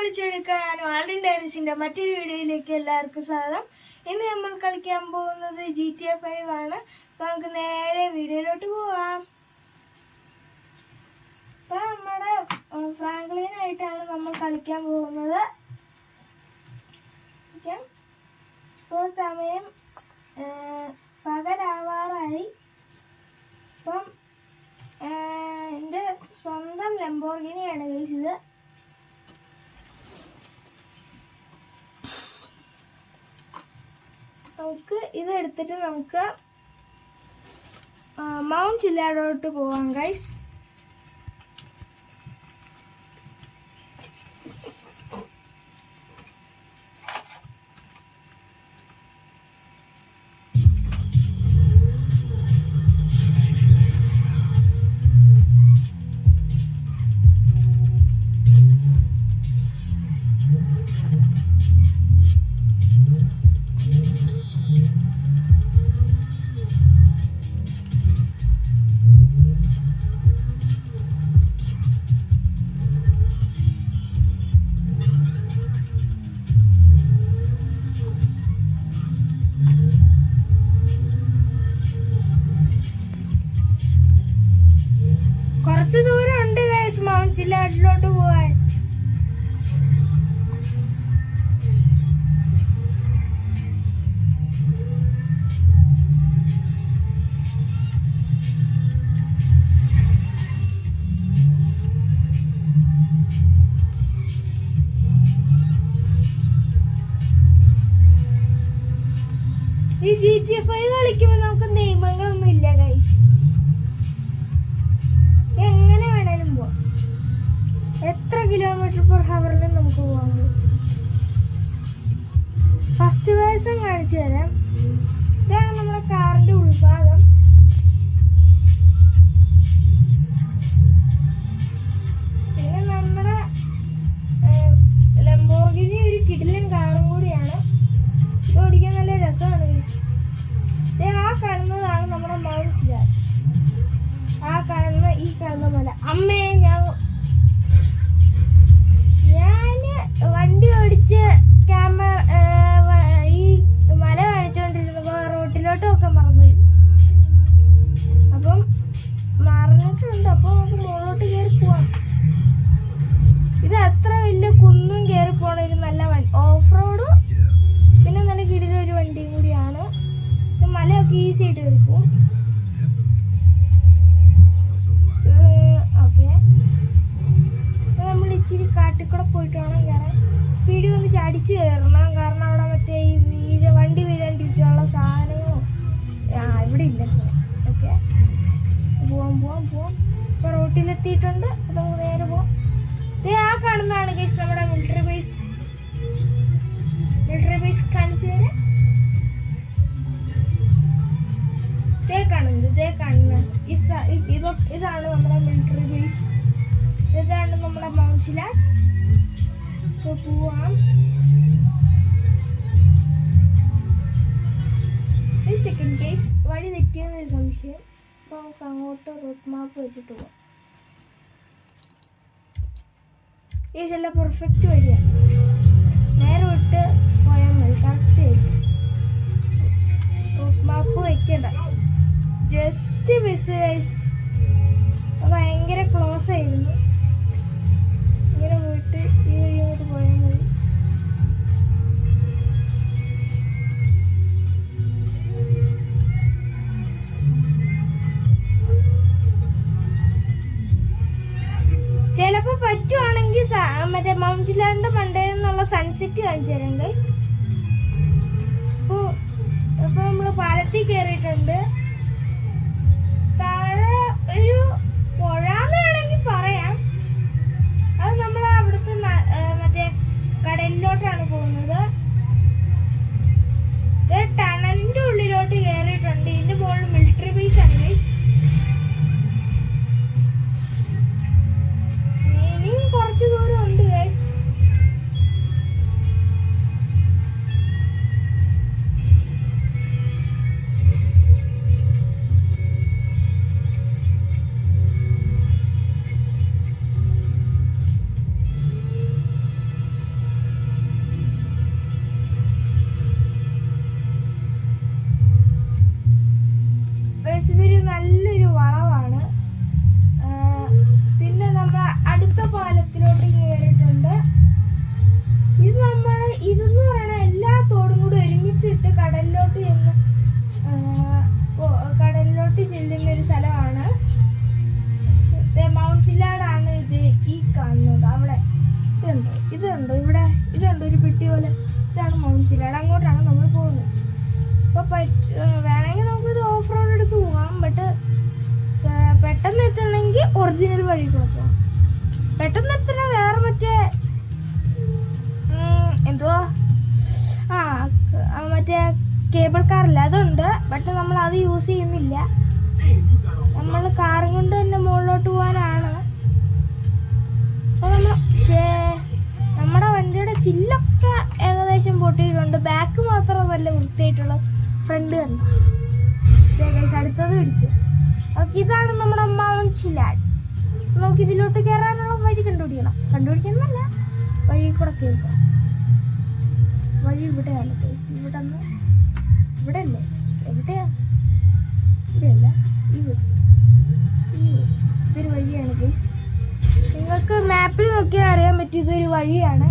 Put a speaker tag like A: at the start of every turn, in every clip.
A: പൊളിച്ചെടുക്കാനും ആൽഡിൻ ഡയറീസിന്റെ മറ്റൊരു വീഡിയോയിലേക്ക് എല്ലാവർക്കും സ്വാഗതം. ഇന്ന് നമ്മൾ കളിക്കാൻ പോകുന്നത് GTA 5 ആണ്. നമുക്ക് നേരെ വീഡിയോയിലോട്ട് പോവാം. ഇപ്പൊ നമ്മുടെ ഫ്രാങ്ക്ലിനായിട്ടാണ് നമ്മൾ കളിക്കാൻ പോകുന്നത്. ഇപ്പോൾ സമയം പകലാവാറായി. അപ്പം എൻ്റെ സ്വന്തം ലംബോർഗിനിയാണ് ഇത്. നമുക്ക് ഇത് എടുത്തിട്ട് നമുക്ക് മൗണ്ട് ചില്ലാടോട്ട് പോവാം ഗൈസ്. കുറച്ച് ദൂരം ഉണ്ട് ഗൈസ് മൗണ്ട് ചില്ലാട്ടിലോട്ട് പോവാൻ. ഈ GTA 5 കളിക്കുമ്പോൾ നമുക്ക് നിയമങ്ങളൊന്നും ഇല്ല ഗൈസ്. എങ്ങനെ വേണേലും പോവാം. എത്ര km/h നമുക്ക് പോവാം. ഫസ്റ്റ് വേഴ്സൺ കാണിച്ചു തരാം. ഇതാണ് നമ്മുടെ കാറിന്റെ ഉൾഭാഗം. പിന്നെ നമ്മുടെ ലംബോർഗിനി ഒരു കിടിലൻ കാറും കൂടിയാണ്. ഇത് ഓടിക്കാൻ നല്ല രസമാണ്. ആ കാണുന്നതാണ് നമ്മുടെ മൗണ്ട് ചില്ലാട്ട്. ഈ കാണുന്ന മല. അമ്മേ, ഞാൻ വണ്ടി ഓടിച്ച് ഈ മല കാണിച്ചോണ്ടിരുന്നപ്പോ റോട്ടിലോട്ട് നോക്കാൻ മറന്നുപോയി. അപ്പം മറന്നിട്ടുണ്ട്. അപ്പൊ നമുക്ക് മുകളിലോട്ട് കയറി പോവാം. ഇത് അത്ര വലിയ കുന്നും കയറി പോണ ഒരു നല്ല ഓഫ് റോഡ്, പിന്നെ നല്ല കിടിലൊരു വണ്ടിയും കൂടിയാണ്. മലയൊക്കെ ഈസി ആയിട്ട് കയറി പോവും. നമ്മൾ ഇച്ചിരി കാട്ടിക്കൂടെ പോയിട്ട് വേണം കയറാൻ. സ്പീഡിൽ ഒന്ന് ചടിച്ച് കയറണം, കാരണം അവിടെ മറ്റേ ഈ വണ്ടി വീഴാണ്ടിരിക്കാനുള്ള സാധനങ്ങളോ ഇവിടെ ഇല്ല. ഓക്കെ, പോവാം. ഇപ്പോൾ റോട്ടിലെത്തിയിട്ടുണ്ട്. അത് നമുക്ക് നേരെ പോവാം. ആ കാണുന്നതാണ് ഗൈസ് നമ്മുടെ മിലിറ്ററി ബേസ് കാണിച്ചു തരാം. ഇതാണ് നമ്മുടെ മിലിറ്ററി ബേസ്. ഇതാണ് നമ്മുടെ മൗണ്ട് ചില്ലാട്ട്. പോവാം. ഒരു സെക്കൻഡ് കേസ്, വഴി തെറ്റിയെന്നൊരു സംശയം. അപ്പോൾ നമുക്ക് അങ്ങോട്ട് റൂട്ട് മാപ്പ് വെച്ചിട്ട് പോവാം. ഇതെല്ലാം പെർഫെക്റ്റ് വഴിയാണ്. നേരെ വിട്ട് പോയാൽ മതി. കറക്റ്റ് ആയിരിക്കും. റൂട്ട് മാപ്പ് വയ്ക്കണ്ട, ജസ്റ്റ് മിസ് ഗൈസ്. ഭയങ്കര ക്ലോസ് ആയിരുന്നു. ഇങ്ങനെ പോയിട്ട് ഈ വഴി അങ്ങോട്ട് പോയാൽ മതി. ചിലപ്പോൾ പറ്റുവാണെങ്കിൽ മറ്റേ മൗണ്ട് ചില്ലാട്ടിന്റെ മണ്ടയിൽ നിന്നുള്ള സൺസെറ്റ് കാണിച്ചു തരാം ഗൈസ്. ഇപ്പൊ നമ്മള് പാലത്തിൽ കയറിയിട്ടുണ്ട്. താഴെ ഒരു പുഴന്ന് വേണമെങ്കിൽ പറയാം. അത് നമ്മൾ അവിടുത്തെ മറ്റേ കടലിലോട്ടാണ് പോകുന്നത്. ടണലിന്റെ ഉള്ളിലോട്ട് കയറിയിട്ടുണ്ട്. ഇതിന്റെ മുകളിൽ മിലിറ്ററി ബേസ് ആണ് ഗൈസ്. ഇനിയും കുറച്ച് ദൂരം ഉണ്ട് ഗൈസ്. കടലിലോട്ട് ചെല്ലുന്ന ഒരു സ്ഥലമാണ്. മൗണ്ട് ചില്ലാടാണ് ഇത്. ഈ കാണുന്നത് അവിടെ ഇതുണ്ട് ഇവിടെ ഇതുണ്ട് ഒരു പെട്ടി പോലെ. ഇതാണ് മൗണ്ട് ചില്ലാട്. അങ്ങോട്ടാണ് നമ്മൾ പോകുന്നത്. അപ്പോൾ വേണമെങ്കിൽ നമുക്കിത് ഓഫ് റോഡ് എടുത്ത് പോകാം. ബട്ട് പെട്ടെന്ന് എത്തണമെങ്കിൽ ഒറിജിനൽ വഴി കൂടെ പോകാം. പെട്ടെന്ന് എത്തണ വേറെ മറ്റേ എന്തുവാ മറ്റേ കേബിൾ കാറില്ല, അതുണ്ട്. ബട്ട് നമ്മൾ അത് യൂസ് ചെയ്യുന്നില്ല. നമ്മൾ കാറും കൊണ്ട് തന്നെ മുകളിലോട്ട് പോകാനാണ്. അപ്പോൾ നമ്മുടെ വണ്ടിയുടെ ചില്ലൊക്കെ ഏകദേശം പൊട്ടിയിട്ടുണ്ട്. ബാക്ക് മാത്രം നല്ല വൃത്തിയായിട്ടുള്ള, ഫ്രണ്ട് കണ്ടു. അടുത്തത് പിടിച്ചു. ഓക്കെ, ഇതാണ് നമ്മുടെ മൗണ്ട് ചില്ലാട്. നമുക്ക് ഇതിലോട്ട് കയറാനുള്ള വഴി കണ്ടുപിടിക്കുന്നല്ല, വഴി കൂടെ കയറിക്കണം. വഴി ഇവിടെയാണ്. ഇവിടെ അല്ലേ? എവിടെയാ? ഇവിടെയല്ല, ഇതൊരു വഴിയാണ് ഗൈസ്. നിങ്ങൾക്ക് മാപ്പിൽ നോക്കിയാൽ അറിയാൻ പറ്റും ഇതൊരു വഴിയാണ്.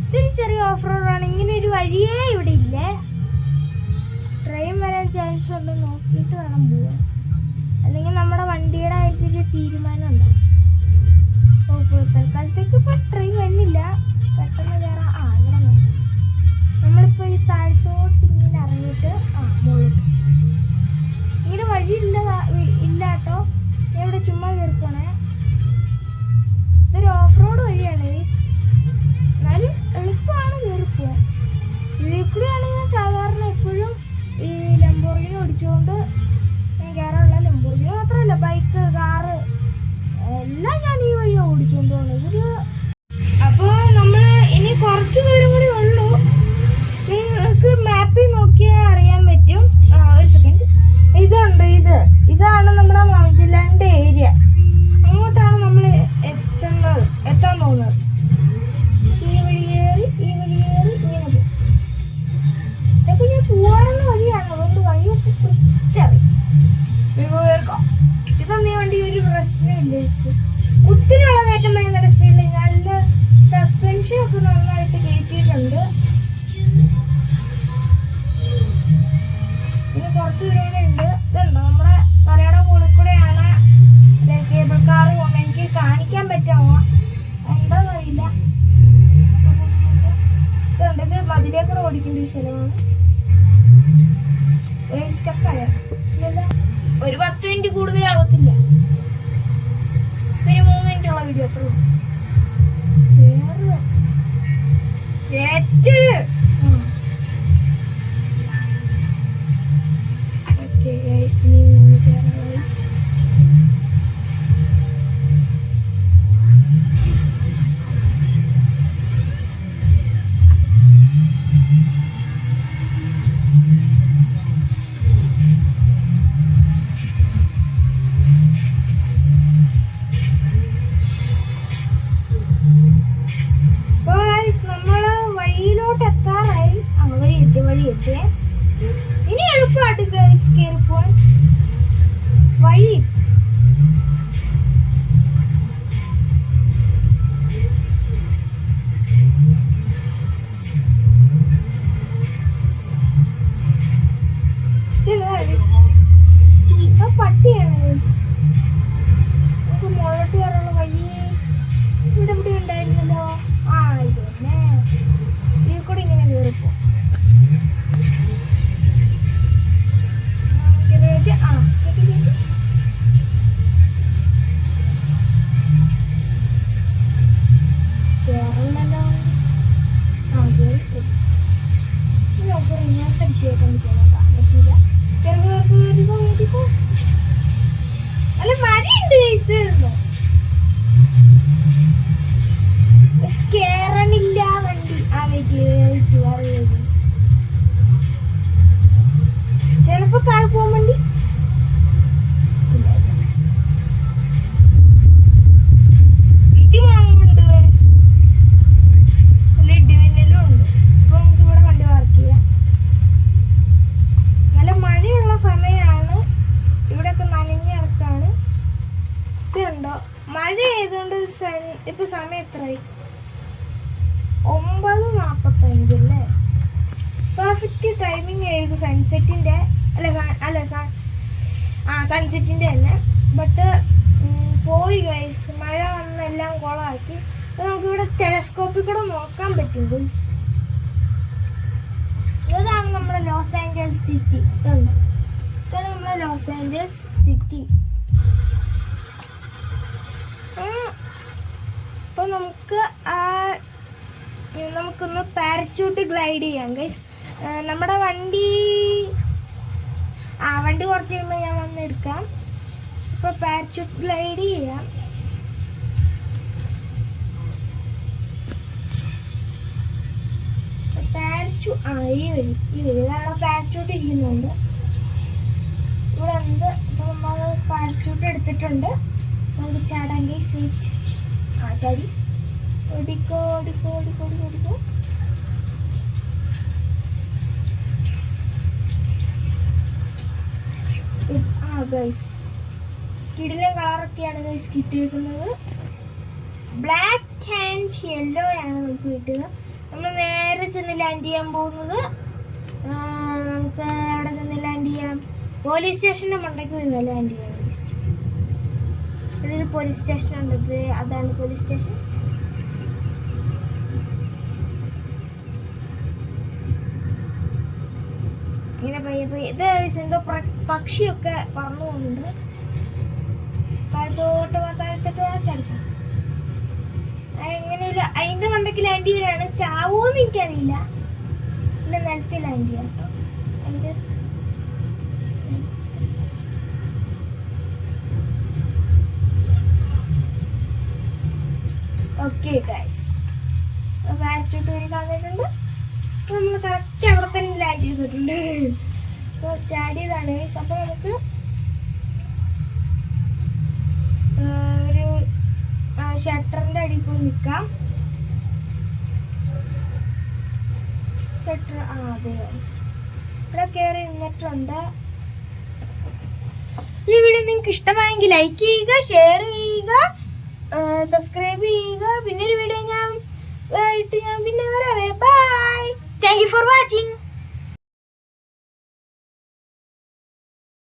A: ഇതൊരു ചെറിയ ഓഫ് റോഡാണ്. ഇങ്ങനെ ഒരു വഴിയേ ഇവിടെ ഇല്ലേ. ട്രെയിൻ വരാൻ ചാൻസ് ഉണ്ട്, നോക്കിയിട്ട് വേണം പോവാൻ. അല്ലെങ്കിൽ നമ്മുടെ വണ്ടിയുടെ കാര്യത്തിൽ തീരുമാനം ഉണ്ടാവും. തൽക്കാലത്തേക്ക് ഇപ്പോൾ ട്രെയിൻ വരുന്നില്ല. പെട്ടെന്ന് കയറാം. ഇവിടെ നമ്മളിപ്പോൾ ഈ താഴത്തോട്ട് ഇങ്ങനെ ഇറങ്ങിയിട്ട് മുകളിലോട്ട്. ഇങ്ങനെ വഴി ഇല്ലാട്ടോ. ഇവിടെ ചുമ്മാ കയറിപ്പോണേ. ഇതൊരു ഓഫ് റോഡ് വഴിയാണ്. എന്നാലും എളുപ്പമാണ് കയറിപ്പോവാൻ. ഇതിൽ കൂടെയാണ് ഞാൻ സാധാരണ എപ്പോഴും ഈ ലംബോർഗിനി ഓടിച്ചുകൊണ്ട് ഞാൻ കയറാനുള്ള. ലംബോർഗിനി മാത്രമല്ല, ബൈക്ക്, കാറ് എല്ലാം ഞാൻ ഈ വഴി ഓടിച്ചുകൊണ്ട് പോകുന്നത്. അപ്പോൾ നമ്മൾ ഇനി കുറച്ച് ദൂരം കൂടി ഉള്ളൂ. നിങ്ങൾക്ക് മാപ്പിൽ നോക്കിയാൽ അറിയാൻ പറ്റും. ഒരു സെക്കൻഡ്. ഇതാണ് നമ്മുടെ മൗണ്ട് ചില്ലാടിൻ്റെ ഏരിയ. അങ്ങോട്ടാണ് നമ്മൾ എത്താൻ പോകുന്നത്. ഈ വഴി കയറി ഇങ്ങനെ പോകും. ഇതൊക്കെ ഞാൻ പോകാനുള്ള വഴിയാണ്. അതുകൊണ്ട് വഴിയൊക്കെ കൃത്യറിയാം. ഇതൊന്നും ഈ വണ്ടി ഒരു പ്രശ്നമില്ല. ഒത്തിരി ഉള്ളതായിട്ടും ഭയങ്കര സ്പീഡിൽ നല്ല സസ്പെൻഷൻ ഒക്കെ നന്നായിട്ട് കയറ്റിയിട്ടുണ്ട്. പിന്നെ കുറച്ച് ദൂരം കൂടെ ഉണ്ട്. ഇതുണ്ടോ, നമ്മുടെ തലയുടെ മുകളിൽ കൂടെയാണ് കേബിൾ കാർ പോകുന്നത്. എനിക്ക് കാണിക്കാൻ പറ്റാമോ എന്താണെന്ന് അറിയില്ല. ഇതുണ്ട്, ഇത് മതിലേക്കൂടെ ഓടിക്കേണ്ട ഒരു സ്ഥലമാണ്. സ്റ്റക്കായ ഒരു 10 മിനിറ്റ് കൂടുതലാവത്തില്ല. ഒരു 3 മിനിറ്റുള്ള വീഡിയോ അത്ര ഇനി എളുപ്പമായിട്ട് കയറിപ്പോൻ വഴി. പട്ടിയാണ്. നമുക്ക് മുകളിലോട്ട് കയറാനുള്ള വഴി ഇവിടെ ഉണ്ടായിരുന്നല്ലോ. ഇത് തന്നെ. ഇതിൽ കൂടെ ഇങ്ങനെ കയറിപ്പോ. അല്ല മഴയുണ്ട്. കേറണില്ല വണ്ടി. ചിലപ്പോ താഴെ പോകാൻ വേണ്ടി ഇടിമുഴങ്ങുന്നുണ്ട്. നല്ല ഇടിമിന്നലും ഉണ്ട്. ഇപ്പൊ നമുക്ക് ഇവിടെ വണ്ടി പാർക്ക് ചെയ്യാം. നല്ല മഴയുള്ള സമയമാണ്. ഇവിടെയൊക്കെ നനഞ്ഞ് കിടക്കാണ്. ഇതുണ്ടോ, മഴ ആയതുകൊണ്ട് ഇപ്പൊ സമയം എത്രയായി? 9:45 അല്ലേ? പെർഫെക്റ്റ് ടൈമിങ് ആയിരുന്നു സൺസെറ്റിൻ്റെ. സൺസെറ്റിൻ്റെ തന്നെ. ബട്ട് പോയി ഗൈസ്, മഴ വന്നെല്ലാം കുളമാക്കി. അപ്പോൾ നമുക്കിവിടെ ടെലസ്കോപ്പിൽ കൂടെ നോക്കാൻ പറ്റും ഗൈസ്. ഇതാണ് നമ്മുടെ ലോസ് ആഞ്ചൽസ് സിറ്റി. ഇതാണ് നമ്മുടെ ലോസ് ആഞ്ചൽസ് സിറ്റി. അപ്പോൾ നമുക്കൊന്ന് പാരച്യൂട്ട് ഗ്ലൈഡ് ചെയ്യാം ഗൈസ്. നമ്മുടെ വണ്ടി കുറച്ച് കഴിയുമ്പോൾ ഞാൻ വന്ന് എടുക്കാം. ഇപ്പോൾ പാരച്യൂട്ട് ഗ്ലൈഡ് ചെയ്യാം. ഇതാണ് പാരച്യൂട്ട് ഇരിക്കുന്നുണ്ട്. ഇവിടെ ഉണ്ട്. അപ്പോൾ നമ്മൾ പാരച്യൂട്ട് എടുത്തിട്ടുണ്ട്. നമുക്ക് ചാടാൻ ഗൈസ്. വെയിറ്റ്. ചാടി. ഓടിക്കോ. ഗൈസ്, കിടിലൻ കളറൊക്കെയാണ് ഗൈസ് കിട്ടിയിരിക്കുന്നത്. ബ്ലാക്ക് ആൻഡ് യെല്ലോ ആണ് നമുക്ക് കിട്ടുന്നത്. നമ്മൾ നേരെ ചെന്ന് ലാൻഡ് ചെയ്യാൻ പോകുന്നത്. നമുക്ക് അവിടെ ചെന്ന് ലാൻഡ് ചെയ്യാം. പോലീസ് സ്റ്റേഷൻ്റെ മണ്ടയ്ക്ക് പോയി ലാൻഡ് ചെയ്യാം ഗൈസ്. ഇവിടെ ഒരു പോലീസ് സ്റ്റേഷൻ ഉണ്ട്. അതാണ് പോലീസ് സ്റ്റേഷൻ. ഇങ്ങനെ പയ്യെ ഇത് എന്തോ പക്ഷിയൊക്കെ പറന്നു പോകുന്നുണ്ട്. താഴത്തോട്ട് ചടിക്കും. എങ്ങനെയില്ല അതിൻ്റെ മണ്ടയ്ക്ക് ലാൻഡ് ചെയ്യാനാണ്. ചാവോന്ന് എനിക്കറിയില്ല. പിന്നെ നിലത്ത് ലാൻഡ് ചെയ്യാം. അതിൻ്റെ ഓക്കെ ഗൈസ്, പാരച്യൂട്ട് വരെ കളഞ്ഞിട്ടുണ്ട്. നമ്മൾ കറക്റ്റ് അവിടെ തന്നെ ലാൻഡ് ചെയ്തിട്ടുണ്ട്. അപ്പോൾ ചാടിയതാണ് ഗൈസ്. അപ്പോൾ നമുക്ക് ഒരു ഷട്ടറിൻ്റെ അടിയിൽ പോയി നിൽക്കാം. ഷട്ടർ അതെ ഗൈസ്, ഇവിടെ കയറി നിന്നിട്ടുണ്ട്. ഈ വീഡിയോ നിങ്ങൾക്ക് ഇഷ്ടമായെങ്കിൽ ലൈക്ക് ചെയ്യുക, ഷെയർ ചെയ്യുക, സബ്സ്ക്രൈബ് ചെയ്യുക. പിന്നെ ഒരു വീഡിയോ ഞാൻ പിന്നെ വരാവേ. By. Thank you for watching.